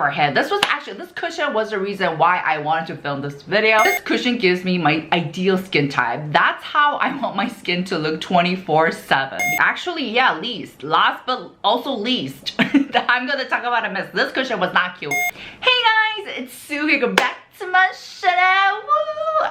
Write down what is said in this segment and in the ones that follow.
super hit. This cushion was the reason why I wanted to film this video. This cushion gives me my ideal skin type. That's how I want my skin to look 24/7. Actually, yeah, last but also least, I'm gonna talk about a mess. This cushion was not cute. Hey guys, it's Sue here. Go back to my channel.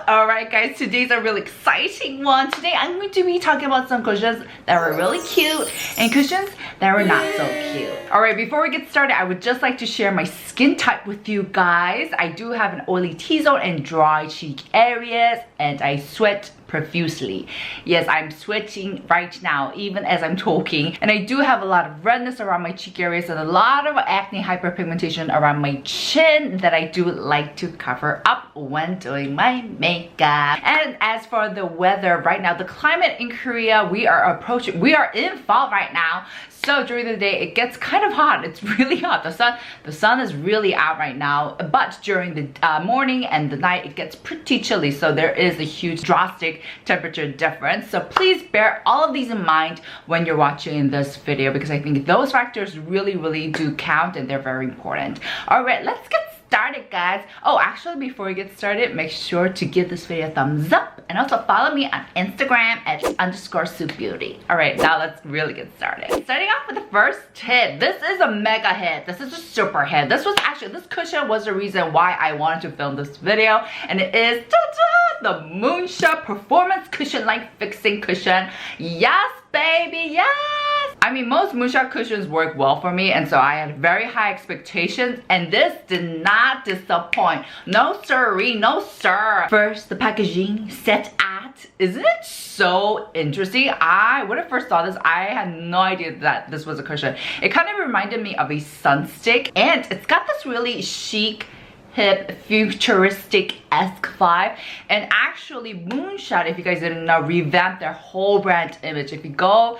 Alright guys, today's a really exciting one. Today I'm going to be talking about some cushions that were really cute and cushions that were not so cute. Alright, before we get started, I would just like to share my skin type with you guys. I do have an oily T-zone and dry cheek areas, and I sweat profusely. Yes, I'm sweating right now even as I'm talking, and I do have a lot of redness around my cheek areas and a lot of acne hyperpigmentation around my chin that I do like to cover up when doing my makeup. And as for the weather right now, the climate in Korea, we are in fall right now, so during the day it gets kind of hot. It's really hot. The sun is really out right now, but during the morning and the night it gets pretty chilly, so there is a huge drastic temperature difference. So please bear all of these in mind when you're watching this video, because I think those factors really do count and they're very important. All right, let's get started, guys. Oh, actually, before we get started, make sure to give this video a thumbs up and also follow me on Instagram at _Subeauty. All right, now let's really get started. Starting off with the first hit. This is a mega hit. This is a super hit. This cushion was the reason why I wanted to film this video, and it is the Moonshot Performance Cushion Length Fixing Cushion. Yes, baby, yes! I mean, most Moonshot cushions work well for me, and so I had very high expectations, and this did not disappoint. No sirree, no sir. First, the packaging set at, isn't it so interesting? When I first saw this, I had no idea that this was a cushion. It kind of reminded me of a sunstick, and it's got this really chic, hip, futuristic-esque vibe. And actually, Moonshot, if you guys didn't know, revamped their whole brand image. If you go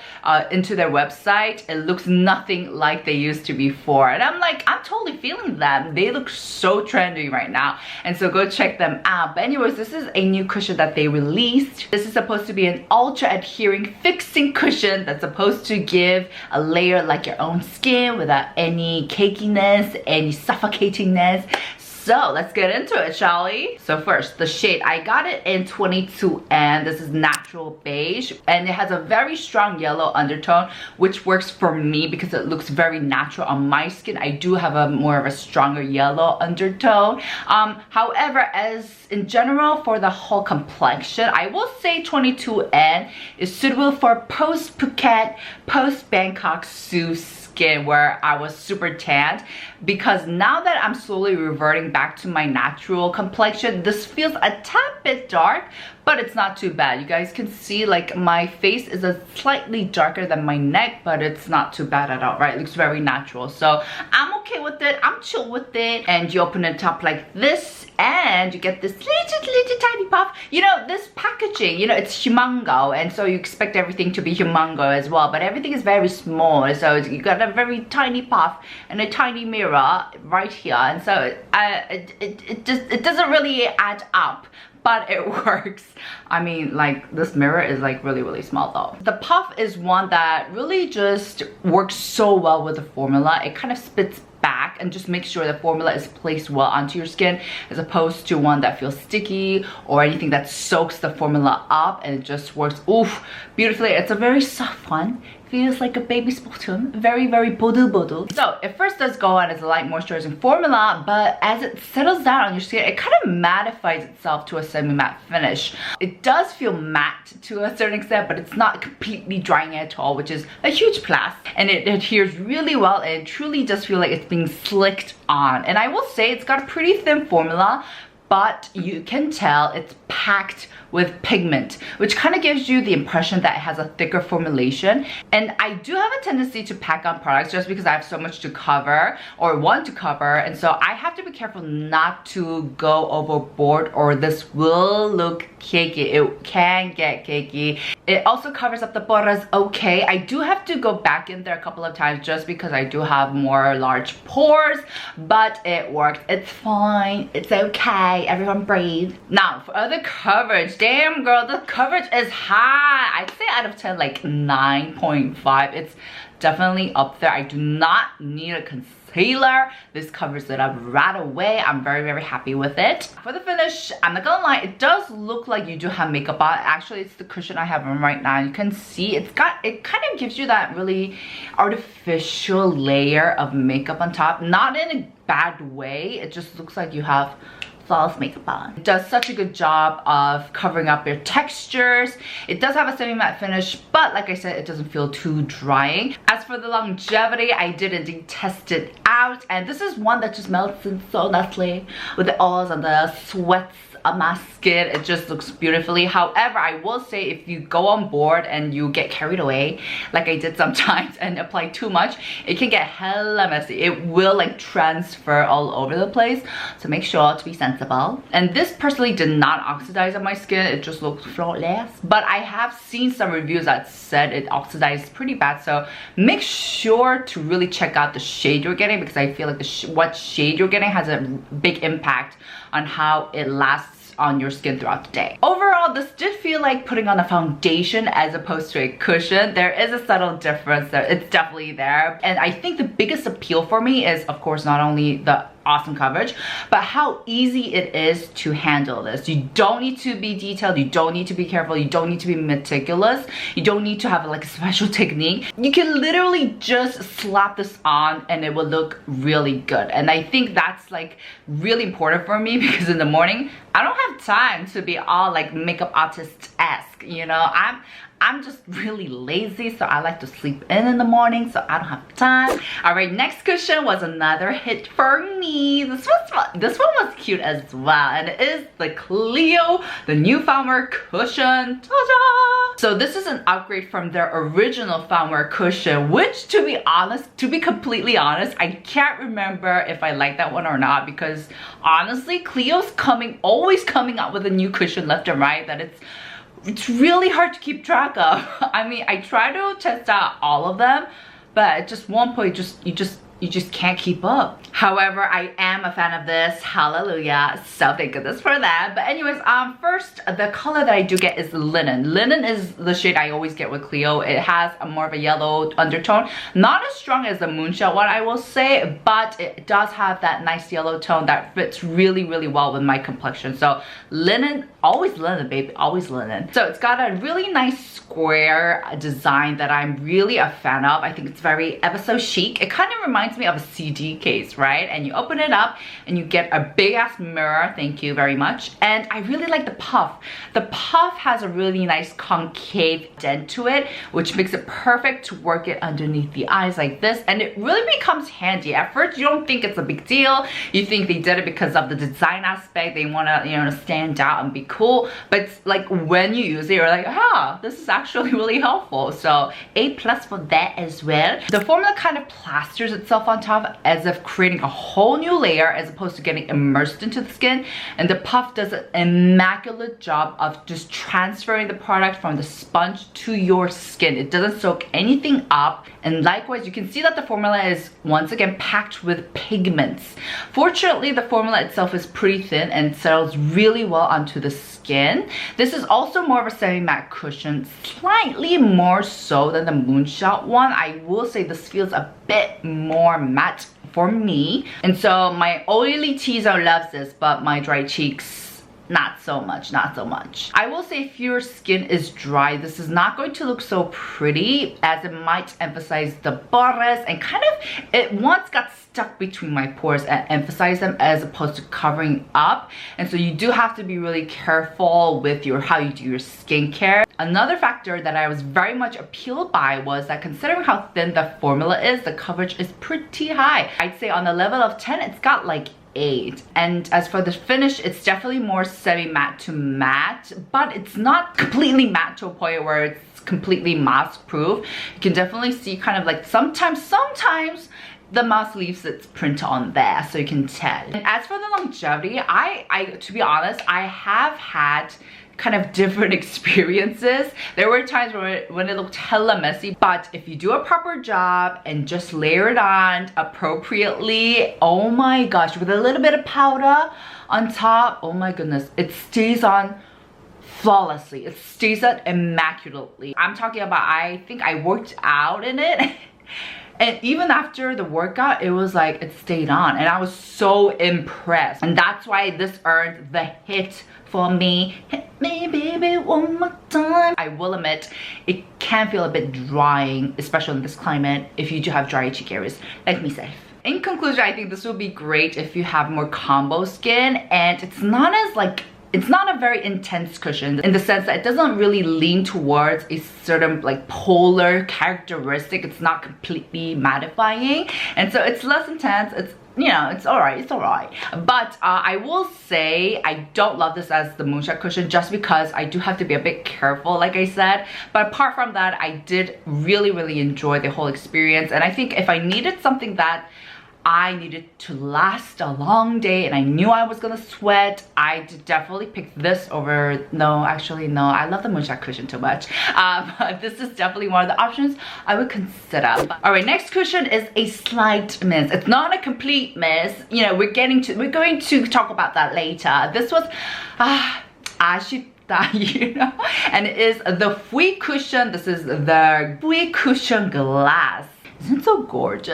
into their website, it looks nothing like they used to before, and I'm totally feeling them. They look so trendy right now, and so go check them out. But anyways, this is a new cushion that they released. This is supposed to be an ultra adhering fixing cushion that's supposed to give a layer like your own skin without any cakiness, any suffocatingness. So let's get into it, shall we? So first, the shade. I got it in 22N. This is natural beige, and it has a very strong yellow undertone, which works for me because it looks very natural on my skin. I do have more of a stronger yellow undertone. However, as in general for the whole complexion, I will say 22N is suitable for post-Phuket, post-Bangkok skin where I was super tanned, because now that I'm slowly reverting back to my natural complexion, this feels a tad bit dark, but it's not too bad. You guys can see like my face is a slightly darker than my neck, but it's not too bad at all, right? It looks very natural, so I'm okay with it. I'm chill with it. And you open it up like this, and you get this little tiny puff. You know, this packaging, you know, it's humongo, and so you expect everything to be humongo as well, but everything is very small, so you got a very tiny puff and a tiny mirror right here, and so it doesn't really add up, but it works. I mean, like, this mirror is like really small though. The puff is one that really just works so well with the formula. It kind of spits back and just make sure the formula is placed well onto your skin, as opposed to one that feels sticky or anything that soaks the formula up, and it just works beautifully. It's a very soft one. Feels like a baby spottum, very bodu. So it first does go on as a light moisturizing formula, but as it settles down on your skin, it kind of mattifies itself to a semi-matte finish. It does feel matte to a certain extent, but it's not completely drying at all, which is a huge plus. And it adheres really well, and it truly does feel like it's being slicked on. And I will say it's got a pretty thin formula, but you can tell it's packed with pigment, which kind of gives you the impression that it has a thicker formulation. And I do have a tendency to pack on products just because I have so much to cover or want to cover, and so I have to be careful not to go overboard, or this will look cakey. It can get cakey. It also covers up the boras okay. I do have to go back in there a couple of times just because I do have more large pores, but it worked. It's fine. It's okay. Everyone breathe. Now, for other coverage, damn girl, the coverage is high. I'd say out of 10, like 9.5. It's definitely up there. I do not need a concealer concealer. This covers it up right away. I'm very, very happy with it. For the finish, I'm not gonna lie, it does look like you do have makeup on. Actually, it's the cushion I have on right now. You can see it kind of gives you that really artificial layer of makeup on top. Not in a bad way. It just looks like you have flawless makeup on. It does such a good job of covering up your textures. It does have a semi-matte finish, but like I said, it doesn't feel too drying. As for the longevity, I did indeed test it out, and this is one that just melts in so nicely with the oils and the sweats of my skin. It just looks beautifully. However, I will say if you go on board and you get carried away, like I did sometimes, and apply too much, it can get hella messy. It will like transfer all over the place, so make sure to be sensible. And this personally did not oxidize on my skin. It just looks flawless. But I have seen some reviews that said it oxidized pretty bad, so make sure to really check out the shade you're getting, because I feel like what shade you're getting has a big impact on how it lasts on your skin throughout the day. Overall, this did feel like putting on a foundation as opposed to a cushion. There is a subtle difference there. It's definitely there. And I think the biggest appeal for me is, of course, not only the awesome coverage, but how easy it is to handle this. You don't need to be detailed, you don't need to be careful, you don't need to be meticulous, you don't need to have like a special technique. You can literally just slap this on and it will look really good. And I think that's like really important for me, because in the morning I don't have time to be all like makeup artist-esque, you know. I'm just really lazy, so I like to sleep in the morning, so I don't have time. All right, next cushion was another hit for me. This one was cute as well, and it is the Clio, the new Founwear cushion. Ta-da! So this is an upgrade from their original Founwear cushion, which, to be completely honest, I can't remember if I like that one or not, because honestly, Clio's always coming out with a new cushion left and right that it's really hard to keep track of. I mean, I try to test out all of them, but at just one point, you just can't keep up. However, I am a fan of this. Hallelujah. So thank goodness for that. But anyways, first, the color that I do get is linen. Linen is the shade I always get with Clio. It has more of a yellow undertone. Not as strong as the Moonshot one, I will say, but it does have that nice yellow tone that fits really, really well with my complexion. So linen, always linen, baby, always linen. So it's got a really nice square design that I'm really a fan of. I think it's very ever so chic. It kind of reminds me of a CD case, right? And you open it up and you get a big ass mirror. Thank you very much. And I really like the puff. The puff has a really nice concave dent to it, which makes it perfect to work it underneath the eyes like this. And it really becomes handy. At first, you don't think it's a big deal. You think they did it because of the design aspect. They want to, you know, stand out and be cool. But it's like when you use it, you're like, ah, this is actually really helpful. So A+ for that as well. The formula kind of plasters itself on top as if creating a whole new layer as opposed to getting immersed into the skin. And the puff does an immaculate job of just transferring the product from the sponge to your skin. It doesn't soak anything up. And likewise, you can see that the formula is once again packed with pigments. Fortunately, the formula itself is pretty thin and settles really well onto the skin. This is also more of a semi-matte cushion, slightly more so than the Moonshot one. I will say this feels a bit more matte for me. And so my oily T-zone loves this, but my dry cheeks, not so much, not so much. I will say if your skin is dry, this is not going to look so pretty, as it might emphasize the borders and kind of, it once got stuck between my pores and emphasize them as opposed to covering up. And so you do have to be really careful with how you do your skincare. Another factor that I was very much appealed by was that considering how thin the formula is, the coverage is pretty high. I'd say on a level of 10, it's got like 8. And as for the finish, it's definitely more semi-matte to matte, but it's not completely matte to a point where it's completely mask proof. You can definitely see kind of like sometimes the mask leaves its print on there, so you can tell. And as for the longevity, to be honest, I have had kind of different experiences. There were times when it looked hella messy, but if you do a proper job and just layer it on appropriately, oh my gosh, with a little bit of powder on top, oh my goodness, it stays on flawlessly. It stays on immaculately. I'm talking about, I think I worked out in it And even after the workout, it was like it stayed on, and I was so impressed. And that's why this earned the hit for me. Hit me baby one more time. I will admit it can feel a bit drying, especially in this climate, if you do have dry cheek areas. Let me say. In conclusion, I think this would be great if you have more combo skin, and it's not a very intense cushion in the sense that it doesn't really lean towards a certain like polar characteristic. It's not completely mattifying, and so it's less intense. It's, you know, it's alright, but I will say I don't love this as the Moonshot cushion just because I do have to be a bit careful, like I said. But apart from that, I did really enjoy the whole experience, and I think if I needed something that I needed to last a long day and I knew I was gonna sweat, I did definitely pick this over, no, actually no, I love the Moonshot cushion too much. But this is definitely one of the options I would consider. Alright, next cushion is a slight miss. It's not a complete miss, you know, we're going to talk about that later. This was, 아쉽다, you know, and it is the Fwee cushion. This is the Fwee cushion glass. Isn't it so gorgeous?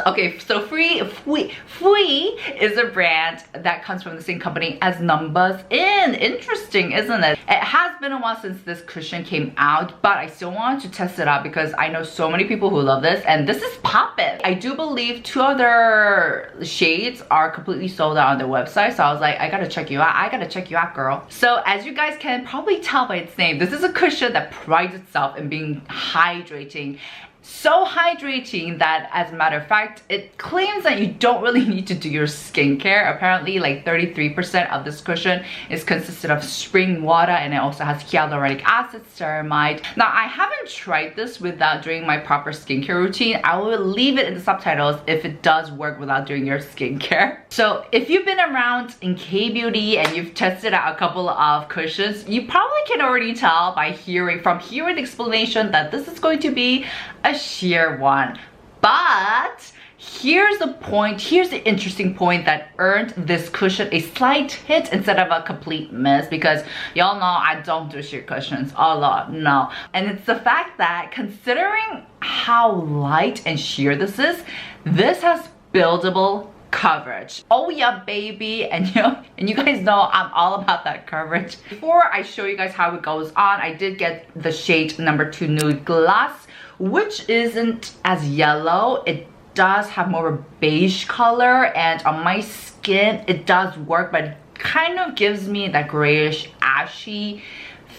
Okay, so Fwee is a brand that comes from the same company as Numbers In. Interesting, isn't it? It has been a while since this cushion came out, but I still wanted to test it out because I know so many people who love this, and this is poppin'. I do believe 2 other shades are completely sold out on their website, so I was like, I gotta check you out. I gotta check you out, girl. So as you guys can probably tell by its name, this is a cushion that prides itself in being hydrating. So hydrating that, as a matter of fact, it claims that you don't really need to do your skincare. Apparently, like 33% of this cushion is consisted of spring water, and it also has hyaluronic acid, ceramide. Now, I haven't tried this without doing my proper skincare routine. I will leave it in the subtitles if it does work without doing your skincare. So if you've been around in K-beauty and you've tested out a couple of cushions, you probably can already tell by hearing the explanation that this is going to be a sheer one. But here's the interesting point that earned this cushion a slight hit instead of a complete miss, because y'all know I don't do sheer cushions a lot, no. And it's the fact that considering how light and sheer this is, this has buildable coverage. Oh yeah, baby. And you guys know I'm all about that coverage. Before I show you guys how it goes on, I did get the shade number 2 Nude Glass, which isn't as yellow. It does have more of a beige color, and on my skin it does work, but it kind of gives me that grayish ashy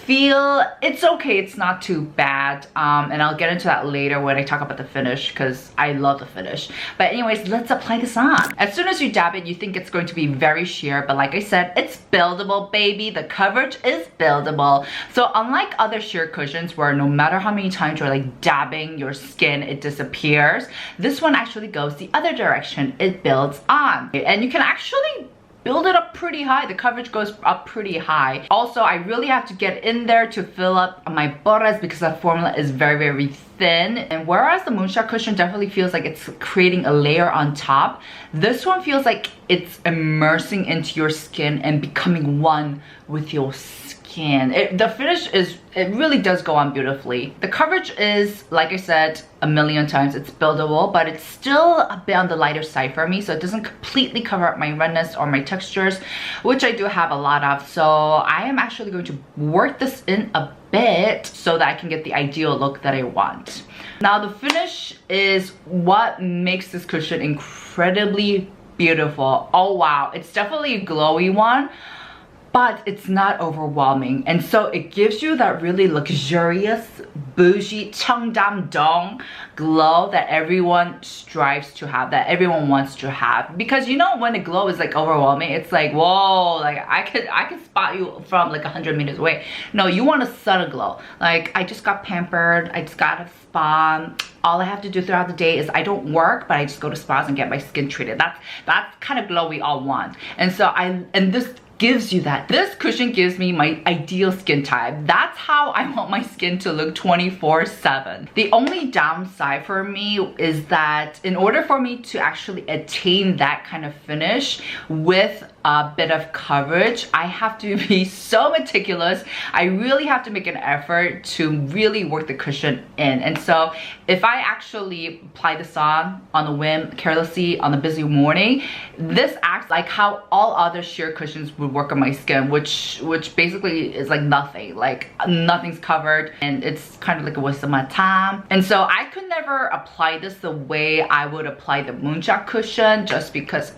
feel. It's okay, it's not too bad, and I'll get into that later when I talk about the finish, because I love the finish. But anyways, let's apply this on. As soon as you dab it, you think it's going to be very sheer, but like I said, it's buildable, baby. The coverage is buildable. So unlike other sheer cushions where no matter how many times you're like dabbing your skin, it disappears, this one actually goes the other direction. It builds on, and you can actually build it up pretty high. The coverage goes up pretty high. Also, I really have to get in there to fill up my boras because that formula is very thin. And whereas the Moonshot cushion definitely feels like it's creating a layer on top, this one feels like it's immersing into your skin and becoming one with your skin. The finish it really does go on beautifully. The coverage is, like I said a million times, it's buildable, but it's still a bit on the lighter side for me, so it doesn't completely cover up my redness or my textures, which I do have a lot of. So I am actually going to work this in a bit so that I can get the ideal look that I want. Now the finish is what makes this cushion incredibly beautiful. Oh wow, it's definitely a glowy one, but it's not overwhelming, and so it gives you that really luxurious, bougie, 청담동 glow that everyone strives to have, that everyone wants to have. Because you know, when the glow is like overwhelming, it's like, whoa, like I could spot you from like 100 meters away. No, you want a subtle glow. Like, I just got pampered, I just got a spa. All I have to do throughout the day is I don't work, but I just go to spas and get my skin treated. That's kind of glow we all want. And so this gives you that. This cushion gives me my ideal skin type. That's how I want my skin to look 24/7. The only downside for me is that in order for me to actually attain that kind of finish with a bit of coverage, I have to be so meticulous. I really have to make an effort to really work the cushion in. And so if I actually apply this on a whim, carelessly on a busy morning, this acts like how all other sheer cushions would work on my skin, which basically is like nothing. Like nothing's covered and it's kind of like a waste of my time. And so I could never apply this the way I would apply the Moonshot cushion, just because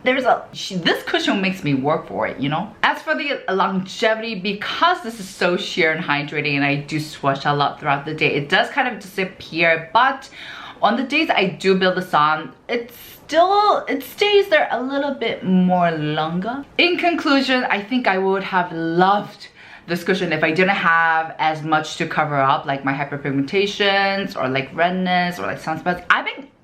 this cushion makes me work for it, you know? As for the longevity, because this is so sheer and hydrating and I do sweat a lot throughout the day, it does kind of disappear. But on the days I do build this on, it stays there a little bit more longer. In conclusion, I think I would have loved this cushion if I didn't have as much to cover up, like my hyperpigmentations or like redness or like sunspots.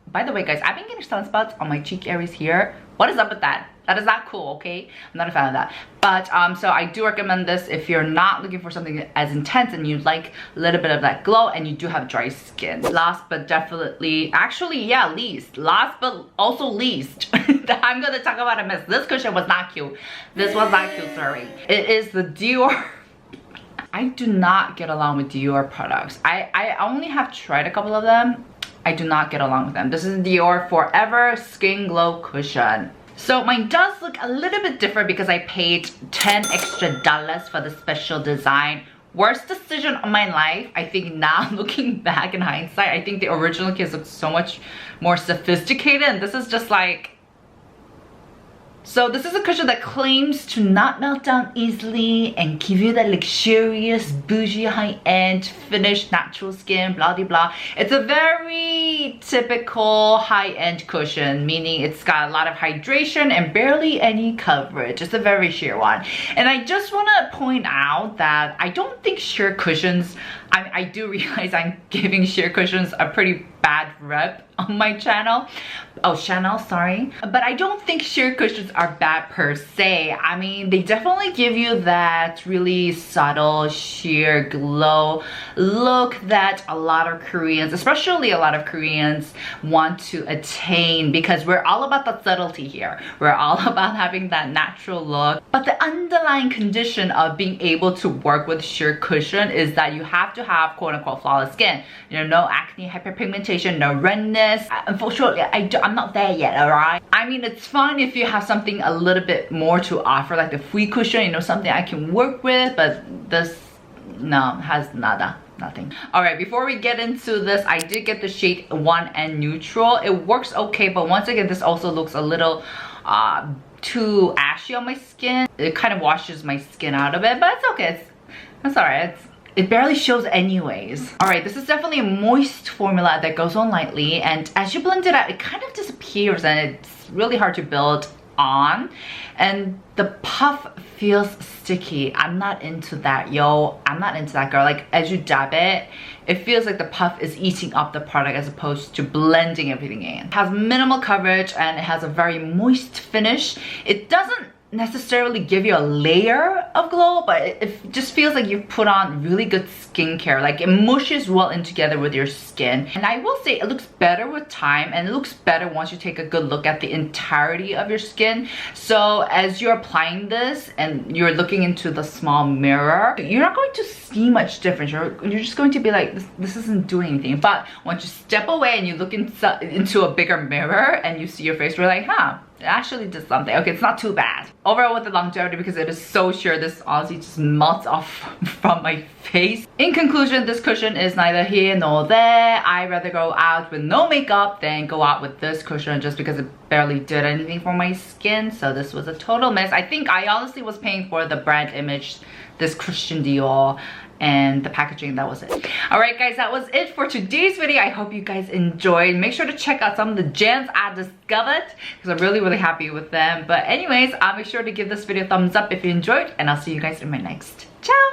By the way guys, I've been getting sunspots on my cheek areas here. What is up with that? That is not cool, okay? I'm not a fan of that. But so I do recommend this if you're not looking for something as intense and you like a little bit of that glow and you do have dry skin. Last but definitely, actually yeah, last but also least, I'm gonna talk about a mess. This cushion was not cute. This was not cute, sorry. It is the Dior. I do not get along with Dior products. I only have tried a couple of them. I do not get along with them. This is Dior Forever Skin Glow Cushion. So mine does look a little bit different because I paid $10 extra for the special design. Worst decision of my life. I think now looking back in hindsight, I think the original kits looked so much more sophisticated and this is just like... So this is a cushion that claims to not melt down easily and give you that luxurious, bougie, high-end, finished, natural skin, blah, blah, blah. It's a very typical high-end cushion, meaning it's got a lot of hydration and barely any coverage. It's a very sheer one. And I just want to point out that I don't think sheer cushions, I do realize I'm giving sheer cushions a pretty bad rep on my channel. Oh, Chanel, sorry. But I don't think sheer cushions are bad per se. I mean, they definitely give you that really subtle sheer glow look that a lot of Koreans, especially a lot of Koreans, want to attain because we're all about the subtlety here. We're all about having that natural look. But the underlying condition of being able to work with sheer cushion is that you have to have quote-unquote flawless skin. You know, no acne, hyperpigmentation, no redness. Unfortunately, I'm not there yet, alright? I mean, it's fine if you have something a little bit more to offer, like the Fwee cushion, you know, something I can work with, but this, no, has nada. Nothing. Alright, before we get into this, I did get the shade 1N Neutral. It works okay, but once again, this also looks a little too ashy on my skin. It kind of washes my skin out of it, but it's okay. That's alright. It barely shows anyways. Alright, this is definitely a moist formula that goes on lightly, and as you blend it out, it kind of disappears and it's really hard to build on. And the puff feels sticky. I'm not into that, yo. I'm not into that, girl. Like, as you dab it, it feels like the puff is eating up the product as opposed to blending everything in. It has minimal coverage and it has a very moist finish. It doesn't necessarily give you a layer of glow, but it just feels like you put on really good skincare. Like, it mushes well in together with your skin. And I will say it looks better with time, and it looks better once you take a good look at the entirety of your skin. So as you're applying this and you're looking into the small mirror, you're not going to see much difference. You're just going to be like, this isn't doing anything. But once you step away and you look into a bigger mirror and you see your face, you're like, huh, it actually did something. Okay, it's not too bad. Overall, with the longevity, because it is so sheer, this honestly just melts off from my face. In conclusion, this cushion is neither here nor there. I'd rather go out with no makeup than go out with this cushion just because it barely did anything for my skin. So this was a total mess. I think I honestly was paying for the brand image, this Christian Dior, and the packaging. That was it. Alright guys, that was it for today's video. I hope you guys enjoyed. Make sure to check out some of the gems I discovered because I'm really happy with them. But anyways, I'll make sure to give this video a thumbs up if you enjoyed, and I'll see you guys in my next. Ciao!